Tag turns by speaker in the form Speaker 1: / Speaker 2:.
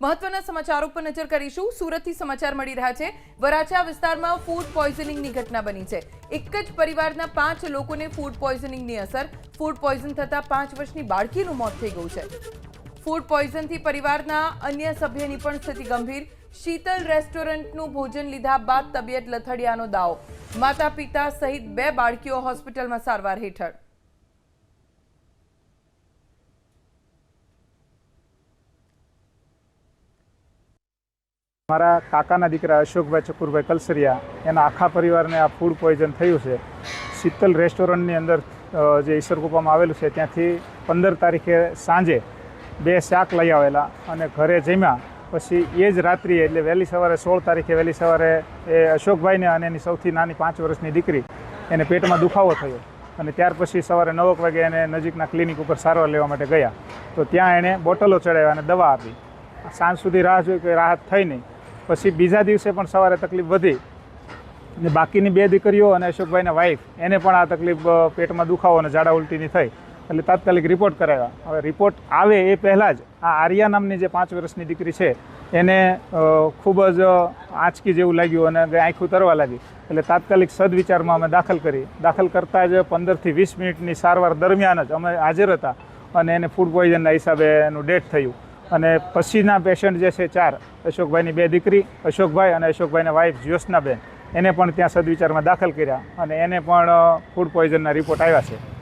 Speaker 1: મહત્વના સમાચારો પર નજર કરીશું। સુરતથી સમાચાર મળી રહ્યા છે। વરાછા વિસ્તારમાં ફૂડ પોઈઝનિંગની ઘટના બની છે। એક જ પરિવારના 5 લોકોને ફૂડ પોઈઝનિંગની અસર। ફૂડ પોઈઝન થતા 5 વર્ષની બાળકીનું મોત થઈ ગયું છે। ફૂડ પોઈઝનથી પરિવારના અન્ય સભ્યની પણ સ્થિતિ ગંભીર। શીતલ રેસ્ટોરન્ટનું ભોજન લીધા બાદ તબિયત લથડિયાનો દાવો। માતા પિતા સહિત 2 બાળકીઓ હોસ્પિટલમાં સારવાર હેઠળ।
Speaker 2: મારા કાકાના દીકરા અશોકભાઈ ચકુરભાઈ કલસરિયા એના આખા પરિવારને આ ફૂડ પોઈઝન થયું છે। શીતલ રેસ્ટોરન્ટની અંદર જે ઈસરકુપામાં આવેલું છે ત્યાંથી 15 તારીખે સાંજે 2 શાક લઈ આવેલા અને ઘરે જમ્યા। પછી એ જ રાત્રિએ એટલે વહેલી સવારે 16 તારીખે વહેલી સવારે એ અશોકભાઈને અને એની સૌથી નાની 5 વર્ષની દીકરી એને પેટમાં દુખાવો થયો અને ત્યાર પછી સવારે 9 વાગે એને નજીકના ક્લિનિક ઉપર સારવાર લેવા માટે ગયા તો ત્યાં એણે બોટલો ચડાવ્યા અને દવા આપી। સાંજ સુધી રાહ જોઈ કે રાહત થઈ નહીં। પછી બીજા દિવસે પણ સવારે તકલીફ વધી ને બાકીની 2 દીકરીઓ અને અશોકભાઈના વાઈફ એને પણ આ તકલીફ પેટમાં દુખાવો અને ઝાડા ઉલટીની થઈ એટલે તાત્કાલિક રિપોર્ટ કરાવ્યા। હવે રિપોર્ટ આવે એ પહેલાં જ આ આર્યા નામની જે 5 વર્ષની દીકરી છે એને ખૂબ જ આંચકી જેવું લાગ્યું અને આંખું તરવા લાગી એટલે તાત્કાલિક સદવિચારમાં અમે દાખલ કરતાં જ 15 થી 20 મિનિટની સારવાર દરમિયાન જ અમે હાજર હતા અને એને ફૂડ પોઈઝનના હિસાબે એનું ડેથ થયું। અને પછીના પેશન્ટ જે છે 4 અશોકભાઈની 2 દીકરી અશોકભાઈ અને અશોકભાઈના વાઈફ જ્યોત્સનાબેન એને પણ ત્યાં સદવિચારમાં દાખલ કર્યા અને એને પણ ફૂડ પોઈઝનના રિપોર્ટ આવ્યા છે।